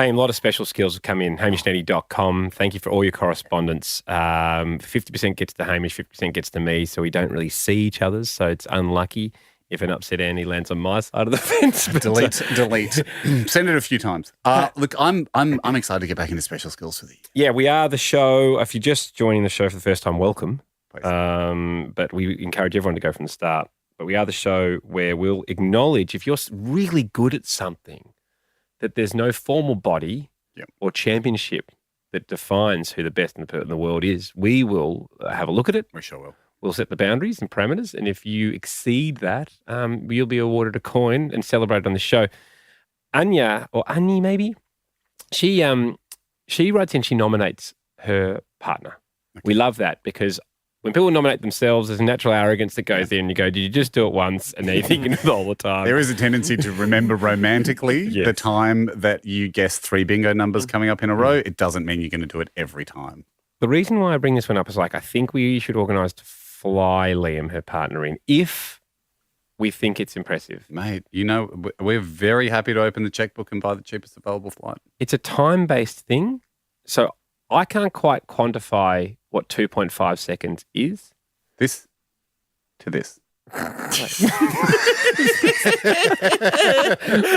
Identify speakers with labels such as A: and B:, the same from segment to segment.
A: Hey, a lot of special skills have come in. HamishAndy.com. Thank you for all your correspondence. 50% gets to Hamish, 50% gets to me, so we don't really see each other. So it's unlucky if an upset Andy lands on my side of the fence. But,
B: delete. Send it a few times. Look, I'm excited to get back into special skills for the year.
A: Yeah, we are the show. If you're just joining the show for the first time, welcome. But we encourage everyone to go from the start. But we are the show where we'll acknowledge if you're really good at something, that there's no formal body or championship that defines who the best in the world is. We will have a look at it.
B: We sure will.
A: We'll set the boundaries and parameters, and if you exceed that, you'll be awarded a coin and celebrated on the show. Anya, or Annie maybe, she writes in, she nominates her partner. Okay. We love that because when people nominate themselves, there's a natural arrogance that goes in and you go, did you just do it once? And now you think it all the time.
B: There is a tendency to remember romantically the time that you guess 3 bingo numbers coming up in a row. It doesn't mean you're going to do it every time.
A: The reason why I bring this one up is I think we should organise to fly Liam, her partner, in if we think it's impressive.
B: Mate, we're very happy to open the checkbook and buy the cheapest available flight.
A: It's a time-based thing. So I can't quite quantify what 2.5 seconds is.
B: This to this.
A: Is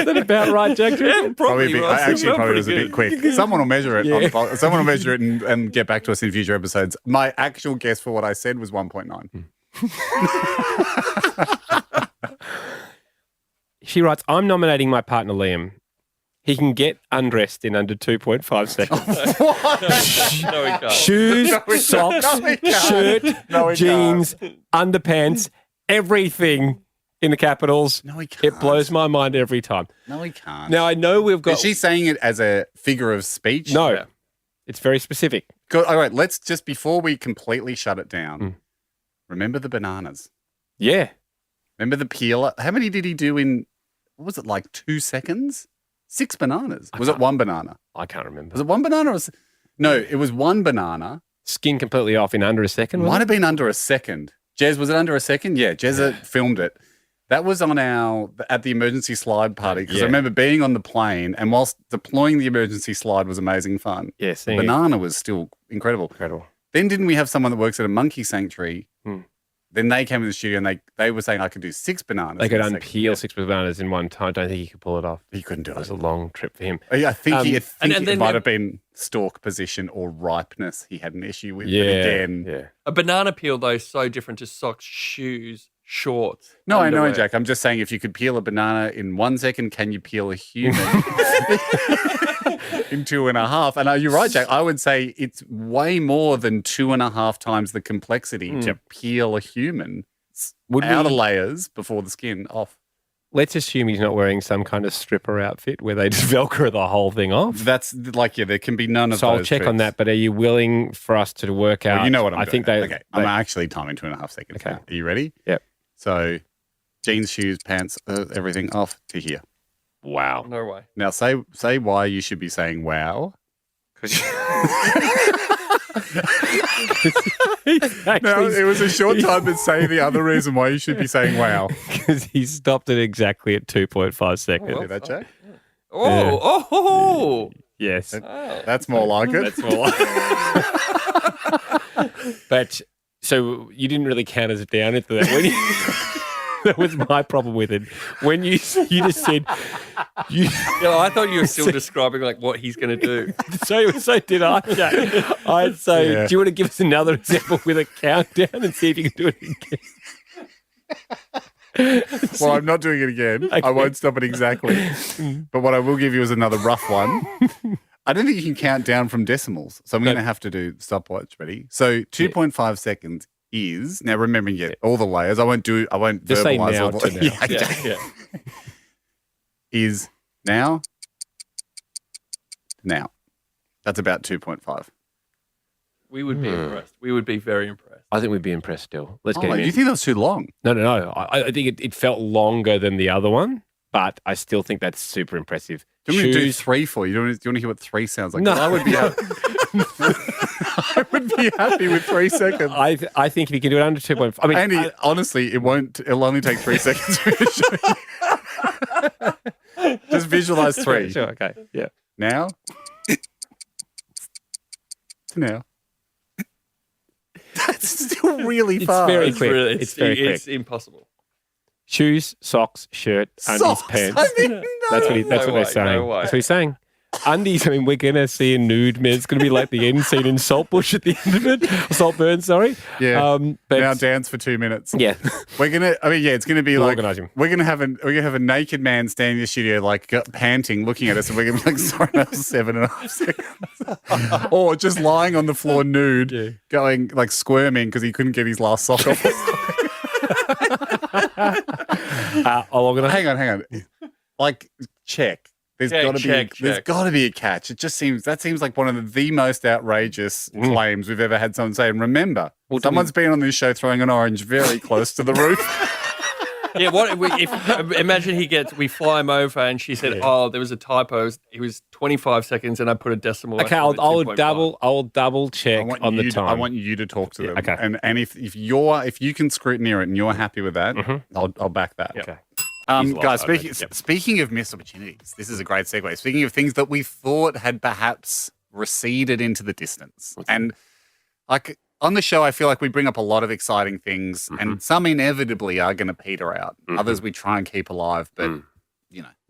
A: that about right, Jack?
B: Yeah, probably was a bit quick. Someone will measure it. Yeah. Someone will measure it and get back to us in future episodes. My actual guess for what I said was 1.9.
A: She writes, I'm nominating my partner, Liam. He can get undressed in under 2.5 seconds.
C: No, he can't.
A: Shoes, socks, shirt, jeans, underpants, everything in the capitals.
B: No, he can't.
A: It blows my mind every time.
B: No, he can't.
A: Now, I know we've got...
B: Is she saying it as a figure of speech?
A: No. Yeah. It's very specific.
B: All right, let's just, before we completely shut it down, remember the bananas.
A: Yeah.
B: Remember the peeler? How many did he do in, what was it, like 2 seconds? 6 bananas. Was it 1 banana?
A: I can't remember.
B: Was it 1 banana? No, it was 1 banana.
A: Skin completely off in under a second?
B: Might have been under a second. Jez, was it under a second? Yeah, Jez filmed it. That was on at the emergency slide party because I remember being on the plane and whilst deploying the emergency slide was amazing fun.
A: Yeah,
B: the banana was still incredible. Then didn't we have someone that works at a monkey sanctuary? Then they came in the studio and they were saying I could do 6 bananas.
A: They could unpeel 6 bananas in one time. I don't think he could pull it off.
B: He couldn't do it.
A: It was a long trip for him.
B: I think it might have been stalk position or ripeness he had an issue with.
A: Yeah.
C: A banana peel, though, is so different to socks, shoes, shorts.
B: No,
C: underwear.
B: I know, Jack. I'm just saying if you could peel a banana in 1 second, can you peel a human in 2.5? And you're right, Jack. I would say it's way more than 2.5 times the complexity to peel a human. Outer layers before the skin off.
A: Let's assume he's not wearing some kind of stripper outfit where they just Velcro the whole thing off.
B: That's there can be none of those.
A: So I'll check on that, but are you willing for us to work out?
B: Well, you know what I'm
A: doing.
B: Okay, I'm actually timing 2.5 seconds. Okay. Now. Are you ready?
A: Yep.
B: So jeans, shoes, pants, everything off to here.
A: Wow.
C: No way.
B: Now say why you should be saying wow. No, it was a short time to say the other reason why you should be saying wow.
A: Because he stopped it exactly at 2.5 seconds.
B: Hear that, Jack?
C: Oh.
A: Yes.
B: That's more like it.
A: That's more like it. But, so you didn't really count us down into that. When that was my problem with it. When you just said...
C: I thought you were still describing like what he's going to do.
A: So did I, Jack. I'd say, do you want to give us another example with a countdown and see if you can do it again?
B: Well, I'm not doing it again. Okay. I won't stop it exactly. But what I will give you is another rough one. I don't think you can count down from decimals. So I'm going to have to do stopwatch. Ready? So 2.5 seconds is, now remembering all the layers. I won't just verbalize all the layers.
C: Yeah.
B: Is now. That's about 2.5.
C: We would be impressed. We would be very impressed.
A: I think we'd be impressed still. Let's get him in.
B: You think that was too long?
A: No. I think it felt longer than the other one, but I still think that's super impressive.
B: Do you want me to do 3 for you? Do you want to hear what 3 sounds like?
A: No.
B: I would be happy with 3 seconds.
A: I think if you can do it under 2.5. I mean,
B: Andy, honestly, it'll only take 3 seconds for me to show you. Just visualize 3.
A: Sure, okay. Yeah.
B: Now? Now. That's still really
A: It's
B: fast.
A: very
C: It's
A: quick.
C: really,
A: It's very quick.
C: It's impossible.
A: Shoes, socks, shirt, undies,
B: Socks?
A: pants.
B: I mean, no.
A: That's what
C: No
A: they're
C: way,
A: saying.
C: no way.
A: That's what he's saying. Undies, I mean, we're going to see a nude, man. It's going to be like the end scene in Saltbush at the end of it. Saltburn, sorry.
B: Yeah.
A: But
B: Now dance for 2 minutes.
A: yeah.
B: It's gonna be
A: We'll
B: like
A: organise him.
B: we're gonna have a naked man standing in the studio like panting, looking at us, and we're gonna be like, sorry, that was 7.5 seconds. Or just lying on the floor nude, going like squirming because he couldn't get his last sock off.
A: I'll organise.
B: Hang on. Like, check. There's
C: Check.
B: got to be a catch. It just seems like one of the most outrageous claims we've ever had someone say. And remember, someone's been on this show throwing an orange very close to the roof.
C: Yeah, imagine we fly him over and she said, "Oh, there was a typo. It was 25 seconds, and I put a decimal."
A: Okay, I'll double check on the time.
B: I want you to talk to them.
A: Okay.
B: And if you can scrutineer it and you're happy with that, I'll back that.
A: Okay.
B: Guys, speaking of missed opportunities, this is a great segue. Speaking of things that we thought had perhaps receded into the distance, and like on the show, I feel like we bring up a lot of exciting things, and some inevitably are going to peter out. Others we try and keep alive, but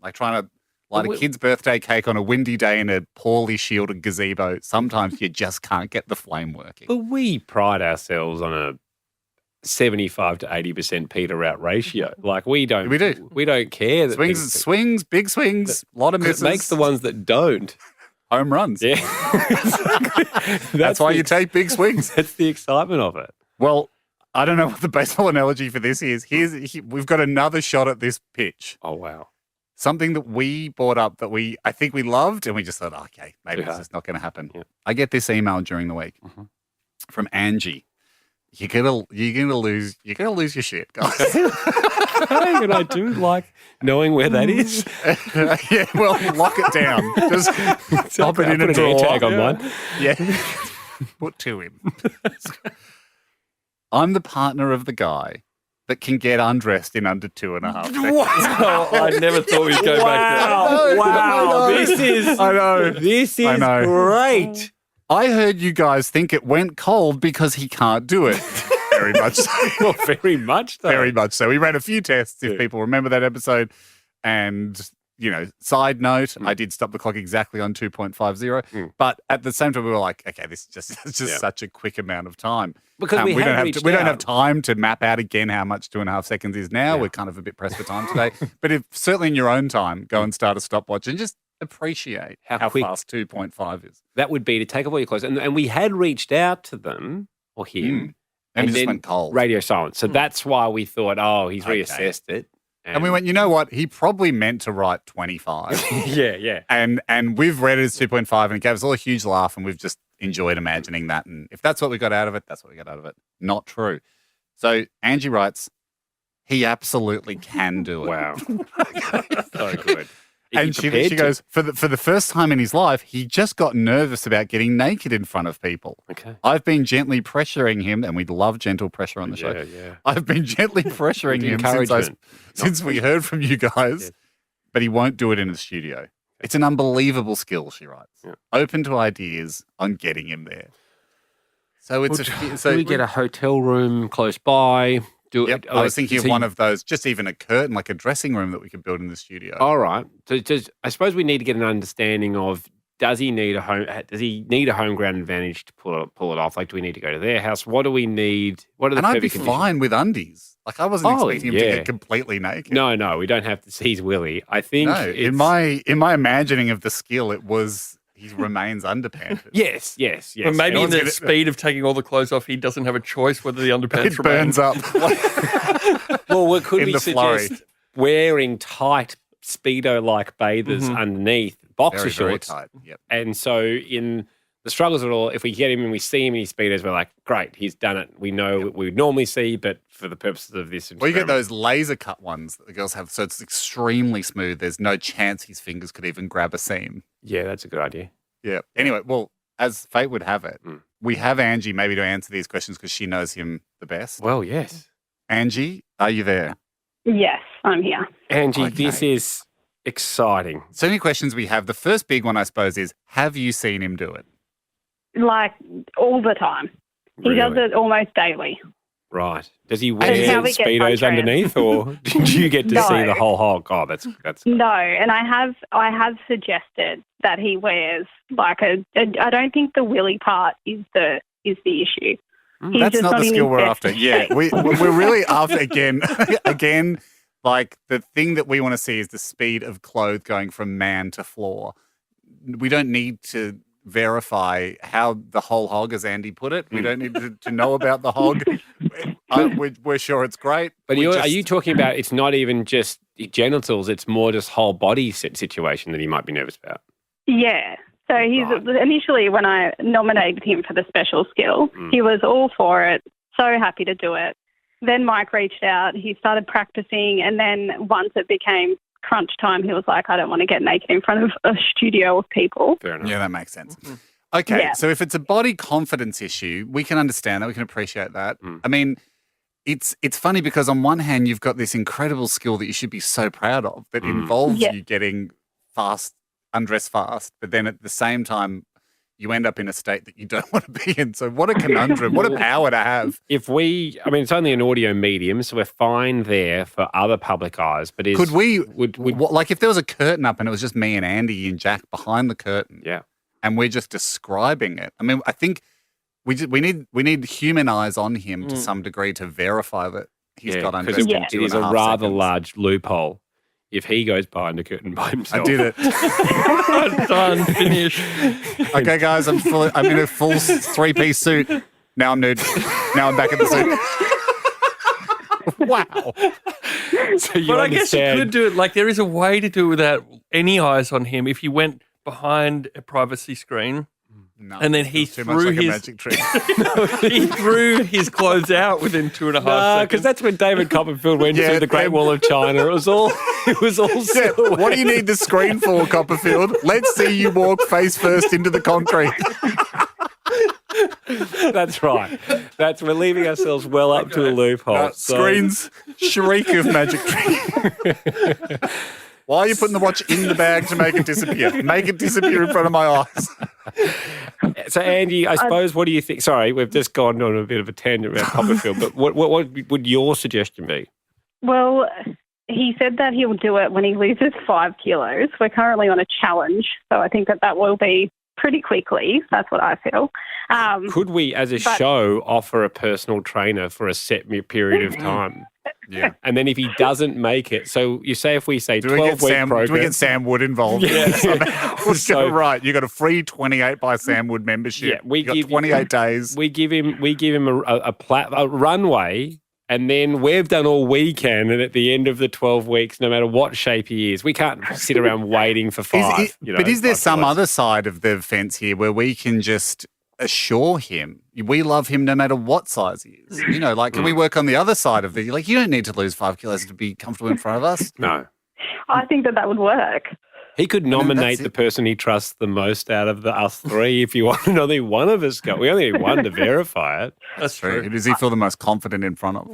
B: like trying to light a kid's birthday cake on a windy day in a poorly shielded gazebo. Sometimes you just can't get the flame working.
A: But we pride ourselves on a 75 to 80% peter out ratio. Like we don't care that
B: Swings, big swings, a lot of misses.
A: It makes the ones that don't
B: home runs.
A: Yeah.
B: That's why you take big swings.
A: That's the excitement of it.
B: Well, I don't know what the baseball analogy for this is. We've got another shot at this pitch.
A: Oh, wow.
B: Something that we brought up that I think we loved, and we just thought, okay, maybe this is not going to happen. Yeah. I get this email during the week from Angie. You're gonna lose your shit, guys.
A: And I do like knowing where that is.
B: Yeah, well, lock it down. Just pop it in a drawer.
A: Tag on mine.
B: Yeah, put 2 in. I'm the partner of the guy that can get undressed in under 2.5 seconds.
C: Wow. I never thought we'd go back there.
A: Wow. This is great.
B: I heard you guys think it went cold because he can't do it. Very much so.
A: Well, very much so.
B: Very much so. We ran a few tests, if people remember that episode. And, side note, I did stop the clock exactly on 2.50. But at the same time, we were like, okay, this is just such a quick amount of time.
A: Because we
B: don't have time to map out again how much 2.5 seconds is now. Yeah. We're kind of a bit pressed for time today. But if certainly in your own time, go and start a stopwatch and just appreciate how fast 2.5 is.
A: That would be to take off all your clothes. And we had reached out to them or him.
B: And it just went cold.
A: Radio silence. So that's why we thought, he's reassessed it.
B: And we went, you know what? He probably meant to write 25.
A: Yeah.
B: And we've read it as 2.5 and it gave us all a huge laugh and we've just enjoyed imagining that. And if that's what we got out of it, that's what we got out of it. Not true. So Angie writes, he absolutely can do it.
A: Wow. So good.
B: And she goes, for the first time in his life, he just got nervous about getting naked in front of people.
A: Okay.
B: I've been gently pressuring him, and we love gentle pressure on the show.
A: Yeah.
B: I've been gently pressuring him since we heard from you guys, but he won't do it in the studio. It's an unbelievable skill, she writes. Yeah. Open to ideas on getting him there. So
A: do we get a hotel room close by?
B: I was thinking of one of those, just even a curtain, like a dressing room that we could build in the studio.
A: All right. So I suppose we need to get an understanding of, does he need a home ground advantage to pull it off? Like, do we need to go to their house? What do we need? What are the
B: I'd be fine with undies. Like, I wasn't expecting him to get completely naked.
A: No, we don't have to see his willy. I think
B: in my imagining of the skill, it was he remains underpanted.
A: Yes.
C: But maybe in the speed of taking all the clothes off, he doesn't have a choice whether the underpants
B: burns up.
A: Well, could we suggest wearing tight Speedo-like bathers underneath, boxer shorts?
B: Very tight. Yep.
A: And so in the struggles of it all, if we get him and we see him in his Speedos, we're like, great, he's done it. We know what we would normally see, but for the purposes of this
B: Well, you get those laser cut ones that the girls have, so it's extremely smooth. There's no chance his fingers could even grab a seam.
A: Yeah, that's a good idea.
B: Yeah. Anyway, well, as fate would have it, we have Angie maybe to answer these questions because she knows him the best.
A: Well, yes.
B: Angie, are you there?
D: Yes, I'm here.
A: Angie, this is Exciting.
B: So many questions we have. The first big one, I suppose, is have you seen him do it?
D: Like all the time. He does it almost daily.
A: Right. Does he
D: And
A: wear
D: how we get
A: Speedos
D: fun
A: underneath, or did you get to see
D: No.
A: the whole hog? Oh, that's
D: No, and I have suggested that he wears like I don't think the willy part is the issue. He's
B: That's
D: just
B: not the
D: in
B: skill
D: his
B: we're
D: best
B: after. Yeah, we're really after, again, like the thing that we want to see is the speed of clothes going from man to floor. We don't need to verify how the whole hog, as Andy put it. We don't need to know about the hog. We're sure it's great.
A: But are you talking about it's not even just genitals, it's more just whole body situation that he might be nervous about?
D: Yeah. So he's initially, when I nominated him for the special skill, he was all for it, so happy to do it. Then Mike reached out, he started practicing, and then once it became crunch time, he was like, I don't want to get naked in front of a studio of people.
A: Fair enough.
B: Yeah, that makes sense. Okay, so if it's a body confidence issue, we can understand that, we can appreciate that. I mean, it's funny because on one hand, you've got this incredible skill that you should be so proud of that involves you getting undressed fast, but then at the same time, you end up in a state that you don't want to be in. So what a conundrum, what a power to have.
A: It's only an audio medium, so we're fine there for other public eyes. But
B: Could we, like if there was a curtain up and it was just me and Andy and Jack behind the curtain, and we're just describing it. I mean, I think we need human eyes on him to some degree to verify that he's got undressed in 2.5
A: It is a rather
B: seconds.
A: large loophole if he goes behind a curtain by himself.
B: I did it.
C: Done. Finish.
B: Okay, guys, I'm in a full 3-piece suit. Now I'm nude. Now I'm back in the suit. Wow.
A: So you
C: But I guess you
A: understand.
C: could do it. Like there is a way to do it without any eyes on him. If you went behind a privacy screen,
B: No,
C: and then he
B: it's too much
C: threw
B: like a
C: his
B: magic trick.
C: he threw his clothes out within 2.5
A: because
C: seconds.
A: that's when David Copperfield went
B: Yeah,
A: through the Great Wall of China. It was all
B: Yeah,
A: silhouette.
B: what do you need the screen for, Copperfield? Let's see you walk face first into the concrete.
A: That's right. We're leaving ourselves well up to a loophole.
B: Screens shriek of magic trick. Why are you putting the watch in the bag to make it disappear? Make it disappear in front of my eyes.
A: So Andy, I suppose, what do you think? Sorry, we've just gone on a bit of a tangent about Copperfield, but what would your suggestion be?
D: Well, he said that he'll do it when he loses 5 kilos. We're currently on a challenge, so I think that will be pretty quickly. That's what I feel.
A: Could we, as a show, offer a personal trainer for a set period of time?
B: Yeah.
A: And then if he doesn't make it, so you say if we say 12-week program.
B: Do we get Sam Wood involved?
A: Yeah.
B: Let's go, right. You got a free 28 by Sam Wood membership.
A: Yeah, we
B: got
A: give
B: 28 days.
A: We give him a runway, and then we've done all we can. And at the end of the 12 weeks, no matter what shape he is, we can't sit around waiting for 5.
B: But is there
A: 5
B: some
A: kilos.
B: other side of the fence here where we can just assure him we love him no matter what size he is? You know, like, can we work on the other side of like, you don't need to lose 5 kilos to be comfortable in front of us.
A: No.
D: I think that would work.
A: He could nominate
B: that's
A: the
B: it.
A: person he trusts the most out of us 3 if you want only one of us go. We only need one to verify it.
C: That's true.
B: Who does he feel the most confident in front of?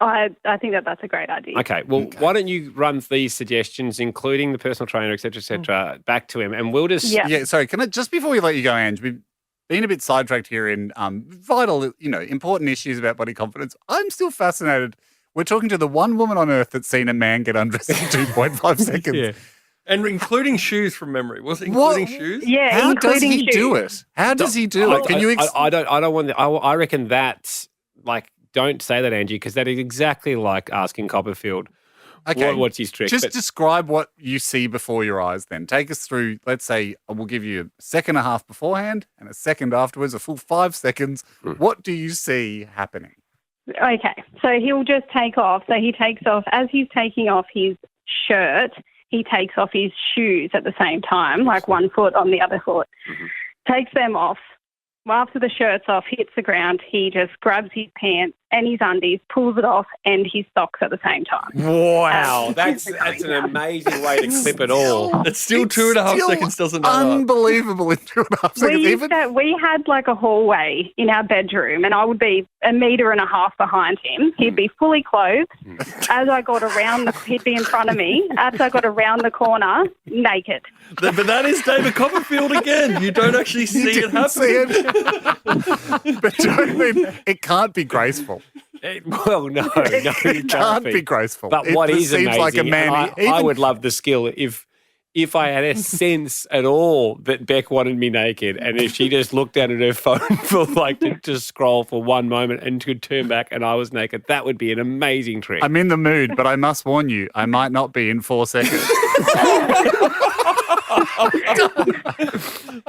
D: I think that that's a great idea.
A: Okay, well, why don't you run these suggestions, including the personal trainer, et cetera, back to him, and we'll just...
D: Yeah.
B: Sorry, can I, just before we let you go, Ange, we've been a bit sidetracked here in vital, important issues about body confidence. I'm still fascinated. We're talking to the one woman on earth that's seen a man get undressed in 2.5 seconds.
A: Yeah.
C: And including shoes from memory. Was it including shoes?
D: Yeah,
B: How does
D: including
B: he
D: shoes.
B: do it? How does he do it? Can you
A: I don't want... I reckon that's, like, don't say that, Angie, because that is exactly like asking Copperfield what's his trick.
B: Just
A: But-
B: describe what you see before your eyes then. Take us through, let's say, we'll give you a second and a half beforehand and a second afterwards, a full 5 seconds. What do you see happening?
D: Okay, so he'll just take off. So he takes off, as he's taking off his shirt, he takes off his shoes at the same time, like one foot on the other foot. Takes them off. After the shirt's off, hits the ground, he just grabs his pants, and his undies, pulls it off, and his socks at the same time.
A: Wow, that's an amazing way to clip it all.
C: It's still 2.5 seconds, doesn't matter.
B: Unbelievable in 2.5 seconds.
D: We had like a hallway in our bedroom, and I would be 1.5 meters behind him. He'd be fully clothed. As I got around, he'd be in front of me. As I got around the corner, naked.
C: But that is David Copperfield again. You don't actually see it happen.
B: But it can't be graceful.
A: Well, no, it
B: can't be graceful.
A: But
B: it
A: what is
B: seems
A: amazing,
B: like a man.
A: I would love the skill if I had a sense at all that Beck wanted me naked, and if she just looked down at her phone for to scroll for one moment and could turn back and I was naked, that would be an amazing trick.
B: I'm in the mood, but I must warn you, I might not be in 4 seconds.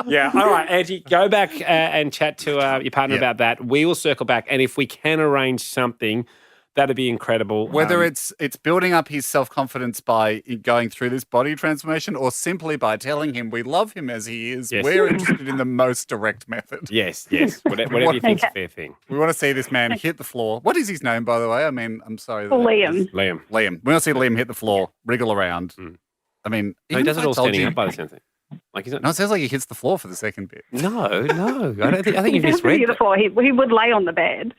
A: Yeah, all right, Angie, go back and chat to your partner about that. We will circle back, and if we can arrange something, that'd be incredible.
B: Whether it's building up his self-confidence by going through this body transformation or simply by telling him we love him as he is, we're interested in the most direct method.
A: Yes. Whatever you think's a fair thing.
B: We want to see this man hit the floor. What is his name, by the way? I mean, I'm sorry.
D: Liam.
A: Liam.
B: We want to see Liam hit the floor, wriggle around. I mean,
A: he does it all standing up by the same thing.
B: No, it sounds like he hits the floor for the second bit.
A: No. I think you've
D: He
A: just
D: doesn't
A: read
D: hit the floor. He would lay on the bed.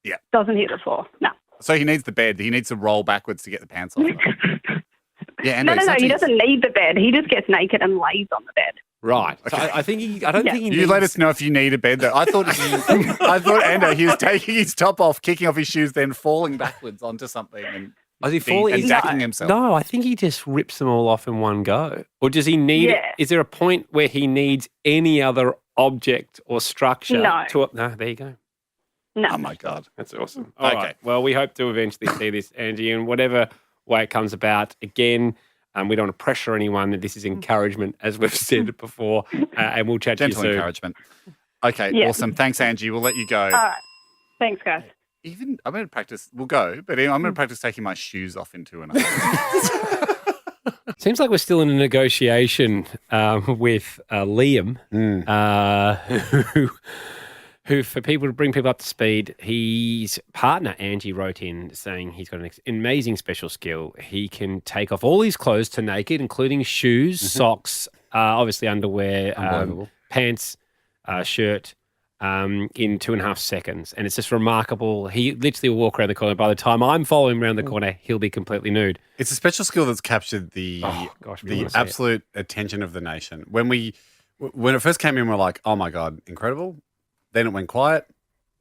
B: Yeah.
D: Doesn't hit the floor. No.
B: So he needs the bed. He needs to roll backwards to get the pants off. Yeah,
D: no. He doesn't need the bed. He just gets naked and lays on the bed.
A: Right. Okay. So I think I don't think he
B: You let us know if you need a bed, though. I thought Ando, he was taking his top off, kicking off his shoes, then falling backwards onto something and
A: Was he falling
B: and jacking himself.
A: No, I think he just rips them all off in one go. Or does he need? Is there a point where he needs any other object or structure?
D: No.
A: No. There you go.
D: No.
B: Oh my God,
A: that's awesome. All right. Well, we hope to eventually see this, Angie, in whatever way it comes about. Again, we don't want to pressure anyone. This is encouragement, as we've said before, and we'll chat to you soon.
B: Gentle encouragement. Okay, awesome. Thanks, Angie. We'll let you go.
D: All right. Thanks, guys.
B: I'm going to practice. We'll go, but I'm going to practice taking my shoes off in 2.5.
A: Seems like we're still in a negotiation with Liam, who, for people to bring people up to speed, his partner, Angie, wrote in saying he's got an amazing special skill. He can take off all his clothes to naked, including shoes, socks, obviously underwear, pants, shirt, in 2.5 seconds. And it's just remarkable. He literally will walk around the corner. By the time I'm following him around the corner, he'll be completely nude.
B: It's a special skill that's captured the absolute attention of the nation. When it first came in, we're like, oh my God, incredible. Then it went quiet,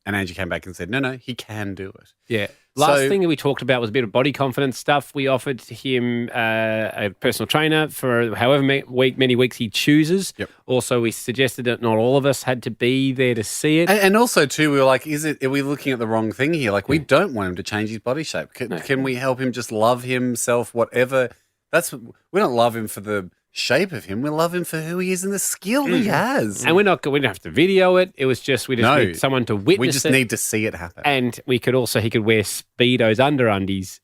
B: and Angie came back and said, no, he can do it.
A: Yeah. Last thing that we talked about was a bit of body confidence stuff. We offered him a personal trainer for however many weeks he chooses.
B: Yep.
A: Also, we suggested that not all of us had to be there to see it.
B: And also, too, we were like, are we looking at the wrong thing here? Like, we don't want him to change his body shape. Can we help him just love himself, whatever? We don't love him for the shape of him. We love him for who he is and the skill he has.
A: And we don't have to video it. It was just, we just need someone to witness it.
B: We just need to see it happen.
A: And he could wear Speedos under undies.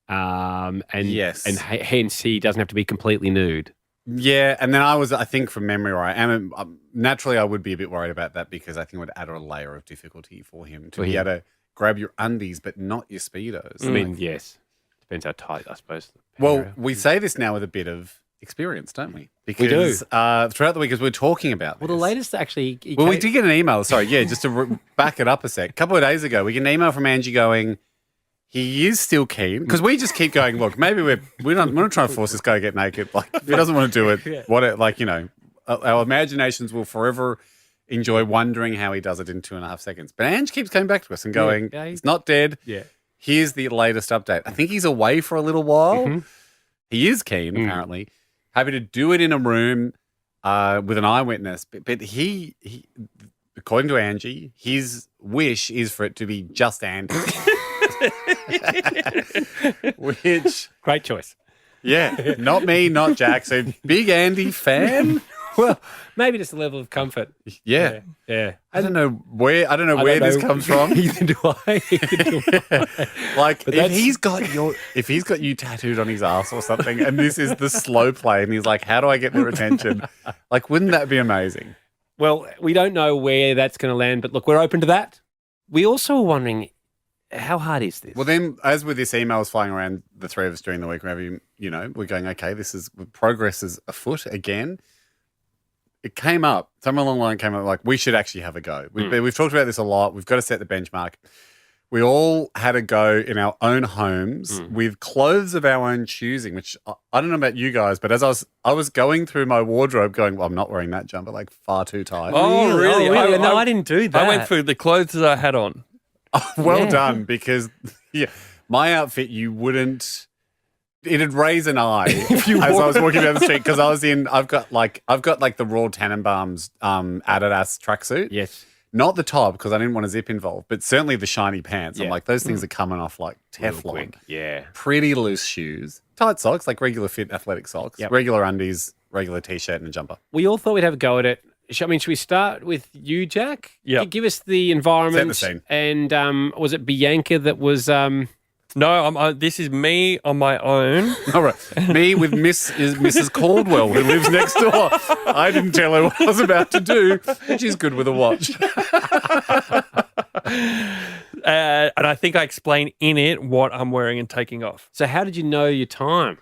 A: And hence he doesn't have to be completely nude.
B: Yeah. And then I think from memory, naturally I would be a bit worried about that because I think it would add a layer of difficulty for him to be able to grab your undies, but not your Speedos.
A: I mean, yes. Depends how tight, I suppose.
B: Well, we say this now with a bit of experience, don't we? Because
A: we do.
B: Throughout the week, as we're talking about this.
A: Well, the latest actually...
B: we did get an email. Sorry, just to back it up a sec. A couple of days ago, we get an email from Angie going, he is still keen. Because we just keep going, look, maybe we're not trying to force this guy to get naked. Like, if he doesn't want to do it, our imaginations will forever enjoy wondering how he does it in 2.5 seconds. But Ange keeps coming back to us and going, he's not dead.
A: Yeah.
B: Here's the latest update. I think he's away for a little while. Mm-hmm. He is keen, apparently. Happy to do it in a room with an eyewitness. But he, according to Angie, his wish is for it to be just Andy. Which...
A: Great choice.
B: Yeah. Not me, not Jack. So big Andy fan?
A: Well, maybe just a level of comfort.
B: Yeah. I don't know where this comes from.
A: Neither do I.
B: Like if he's got you tattooed on his ass or something, and this is the slow play, and he's like, "How do I get their attention?" Like, wouldn't that be amazing?
A: Well, we don't know where that's going to land, but look, we're open to that. We also are wondering, how hard is this?
B: Well, then, as with this emails flying around the three of us during the week, whenever we're going, okay, progress is afoot again. It came up, somewhere along the line came up like, we should actually have a go. We've talked about this a lot. We've got to set the benchmark. We all had a go in our own homes with clothes of our own choosing, which I don't know about you guys, but as I was going through my wardrobe going, well, I'm not wearing that jumper, like far too tight.
C: Oh, really?
A: No, I didn't do that.
C: I went through the clothes that I had on.
B: Well done, because my outfit, it'd raise an eye as I was walking down the street because I've got the Royal Tannenbaums Adidas tracksuit.
A: Yes.
B: Not the top because I didn't want a zip involved, but certainly the shiny pants. I'm like, those things are coming off like Teflon.
A: Yeah.
B: Pretty loose shoes. Tight socks, like regular fit athletic socks.
A: Yep.
B: Regular undies, regular t-shirt and a jumper.
A: We all thought we'd have a go at it. Should we start with you, Jack?
C: Yeah.
A: Give us the environment.
B: Set the scene.
A: And was it Bianca that was...
C: No, this is me on my own.
B: All right. Me with Mrs. Caldwell, who lives next door. I didn't tell her what I was about to do, and she's good with a watch.
C: And I think I explain in it what I'm wearing and taking off.
A: So how did you know your time?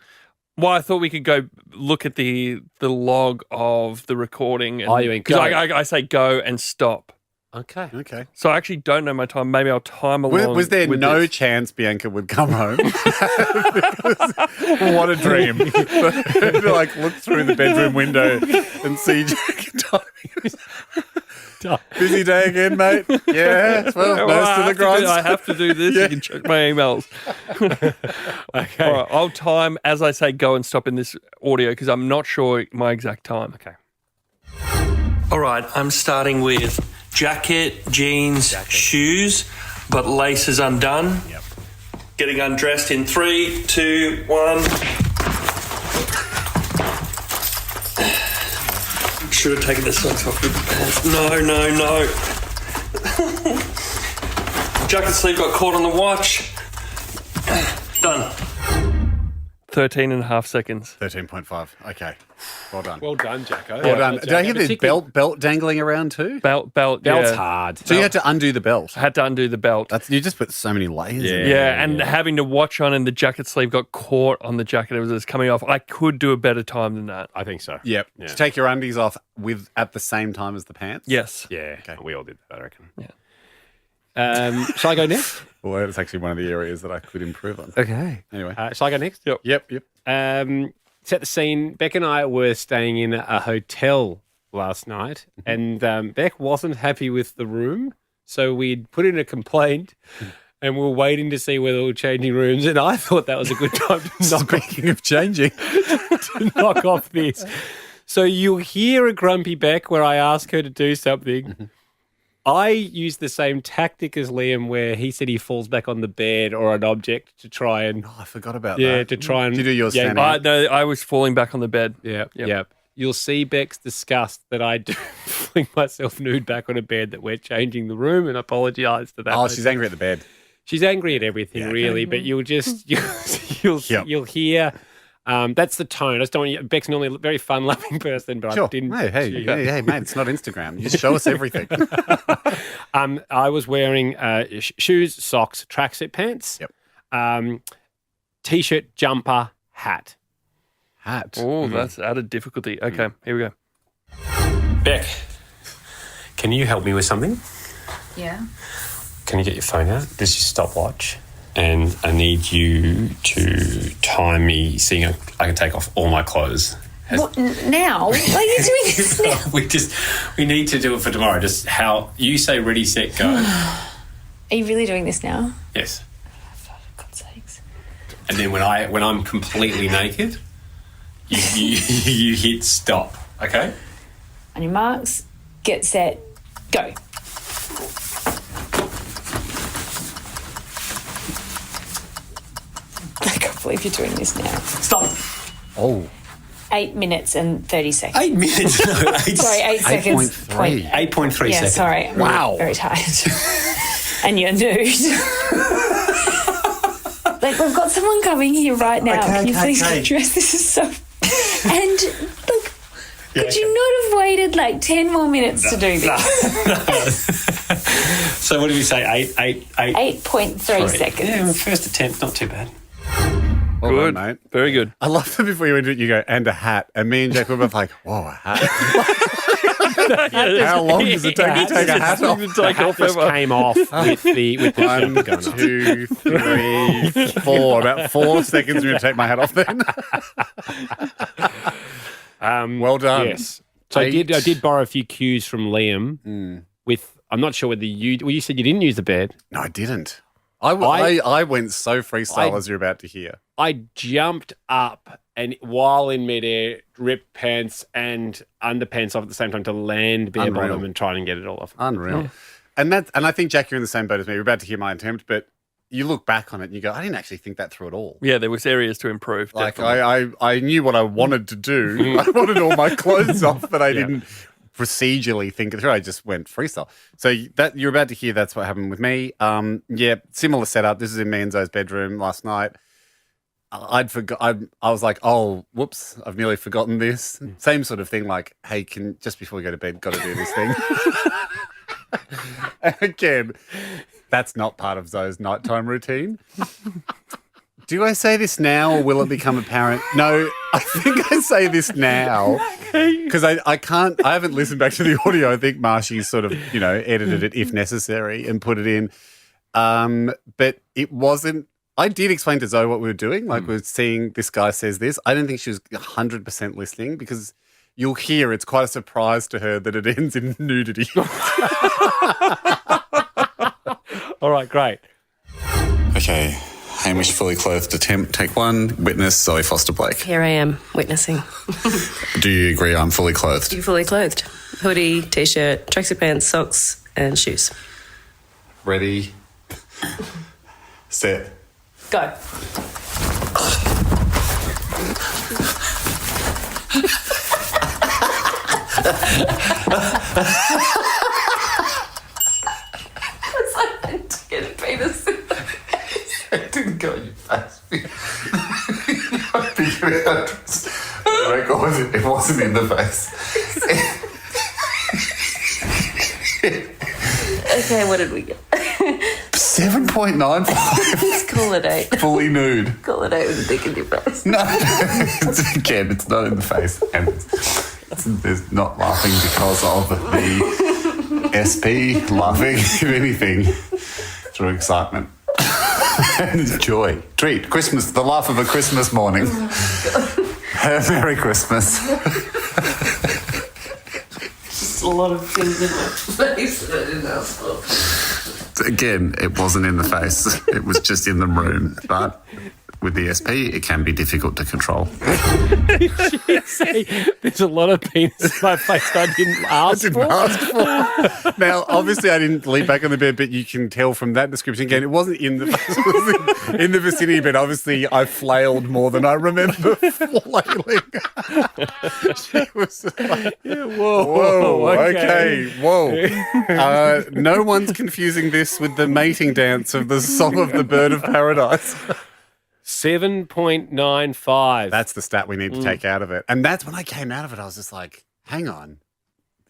C: Well, I thought we could go look at the log of the recording.
A: Oh, you mean
C: because
A: go.
C: I say go and stop.
A: Okay.
C: So I actually don't know my time. Maybe I'll time along.
B: Was there
C: with
B: no
C: this.
B: chance Bianca would come home? What a dream. To look through the bedroom window and see Jack timing. Busy day again, mate? Yeah. Well, most of the grinds.
C: I have to do this. You can check my emails.
A: Okay.
C: All right, I'll time as I say go and stop in this audio because I'm not sure my exact time.
A: Okay.
C: All right, I'm starting with jacket, jeans, shoes, but lace is undone.
A: Yep.
C: Getting undressed in 3, 2, 1. Should have taken the socks off with the pants. No. Jacket sleeve got caught on the watch. Done. 13 and a half seconds.
B: 13.5. Okay. Well done.
A: Well done, Jacko.
B: Well done. Did I hear there's belt dangling around too?
C: Belt's
A: Belt's hard.
B: So you had to undo the belt.
C: I had to undo the belt.
B: You just put so many layers in.
C: Yeah, and having the watch on and the jacket sleeve got caught on the jacket as it was coming off. I could do a better time than that.
A: I think so.
B: Yep.
A: Yeah.
B: To take your undies off at the same time as the pants?
C: Yes.
A: Yeah.
B: Okay.
A: We all did that, I reckon.
C: Yeah.
A: Shall I go next?
B: Well, that's actually one of the areas that I could improve on.
A: Okay.
B: Anyway.
A: Shall I go next?
B: Yep.
A: Set the scene. Beck and I were staying in a hotel last night, and Beck wasn't happy with the room, so we'd put in a complaint, and we were waiting to see whether we were changing rooms, and I thought that was a good time to
B: Speaking of changing.
A: to knock off this. So you'll hear a grumpy Beck where I ask her to do something. I use the same tactic as Liam where he said he falls back on the bed or an object to try and...
B: Oh, I forgot about
A: Yeah,
B: that.
A: to try and...
B: Did you do yours standing up?
C: No, I was falling back on the bed.
A: Yep. You'll see Beck's disgust that I do fling myself nude back on a bed that we're changing the room and apologise to that.
B: Oh, she's angry at the bed.
A: She's angry at everything, really, but you'll just... You'll hear... that's the tone. I just don't want you, Beck's normally a very fun-loving person, but
B: Sure.
A: I didn't...
B: Hey, mate, it's not Instagram. You just show us everything.
A: I was wearing shoes, socks, tracksuit pants, T-shirt, jumper, hat.
C: Oh, that's added difficulty. Okay, here we go.
A: Beck, can you help me with something?
E: Yeah.
A: Can you get your phone out? This is your stopwatch. And I need you to time me, seeing I can take off all my clothes.
E: What, now? Why are you doing this now?
A: We need to do it for tomorrow. Just how you say ready, set, go.
E: Are you really doing this now?
A: Yes.
E: For God's sakes.
A: And then when I'm completely naked, you hit stop. Okay?
E: On your marks, get set, go. I can't believe you're doing this now.
A: Stop.
B: Oh.
E: 8 minutes and 30 seconds.
A: 8 minutes. No,
E: Sorry, 8 seconds.
B: 8.3.
A: 8.3
E: Yeah,
A: seconds.
E: sorry. I'm
B: Wow.
E: very tired. And you're nude. Like, we've got someone coming here right now.
B: Okay,
E: Can you please
B: okay.
E: get dressed? This is so... And, look, Could you not have waited like 10 more minutes to do this?
F: So what did we say?
E: 8.3 seconds.
F: Yeah, first attempt, not too bad.
B: Well
C: Good,
B: done, mate.
C: Very good.
B: I love that before you enter it, you go, and a hat. And me and Jack were both like, whoa, a hat. How long does it take to take a hat off?
A: Just came off with the
B: One, 2, 3, 4. About 4 seconds, I'm going to take my hat off then. Well done.
A: Yes. So I did borrow a few cues from Liam with, I'm not sure whether you said you didn't use the bed.
B: No, I didn't. I went so freestyle as you're about to hear.
A: I jumped up and while in midair, ripped pants and underpants off at the same time to land bare
B: Unreal.
A: bottom and try and get it all off.
B: Unreal.
A: Yeah.
B: And I think, Jack, you're in the same boat as me. You're about to hear my attempt, but you look back on it and you go, I didn't actually think that through at all.
C: Yeah, there was areas to improve.
B: Like,
C: definitely.
B: I knew what I wanted to do. I wanted all my clothes off, but I didn't procedurally think it through. I just went freestyle. So that you're about to hear, that's what happened with me. Yeah, similar setup. This is in Manzo's bedroom last night. I was like, oh, whoops, I've nearly forgotten this. Same sort of thing, like, hey, just before we go to bed, got to do this thing. And again, that's not part of Zoe's nighttime routine. Do I say this now or will it become apparent? No, I think I say this now because I haven't listened back to the audio. I think Marshy's sort of, edited it if necessary and put it in. But it wasn't, I did explain to Zoe what we were doing. Like we're seeing this guy says this. I don't think she was 100% listening because you'll hear it's quite a surprise to her that it ends in nudity.
A: All right, great.
B: Okay. Hamish fully clothed attempt, take 1. Witness Zoe Foster Blake.
G: Here I am, witnessing.
B: Do you agree I'm fully clothed?
G: You fully clothed. Hoodie, t-shirt, tracksuit pants, socks, and shoes.
B: Ready, set.
G: Go. It's like I took a penis.
B: It didn't go in your face. I think it wasn't in the face.
G: Okay, what did we get?
B: 7.95.
G: Let's call it 8.
B: Fully nude.
G: Call it 8 with a dick in your face.
B: No, again, it's not in the face. And there's not laughing because of the SP laughing, if anything, through excitement. And joy. Treat. Christmas. The laugh of a Christmas morning. Merry Christmas.
G: Just a lot of things in my face that I didn't ask for.
B: Again, it wasn't in the face. It was just in the room. But with the SP, it can be difficult to control.
A: There's a lot of penis in my face I didn't ask for.
B: Now, obviously, I didn't lean back on the bed, but you can tell from that description, again, it wasn't in the face, it was in the vicinity, but obviously I flailed more than I remember flailing. She was like, whoa, okay, whoa. No one's confusing this with the mating dance of the Song of the Bird of Paradise.
A: 7.95.
B: That's the stat we need to take out of it. And that's when I came out of it, I was just like, hang on,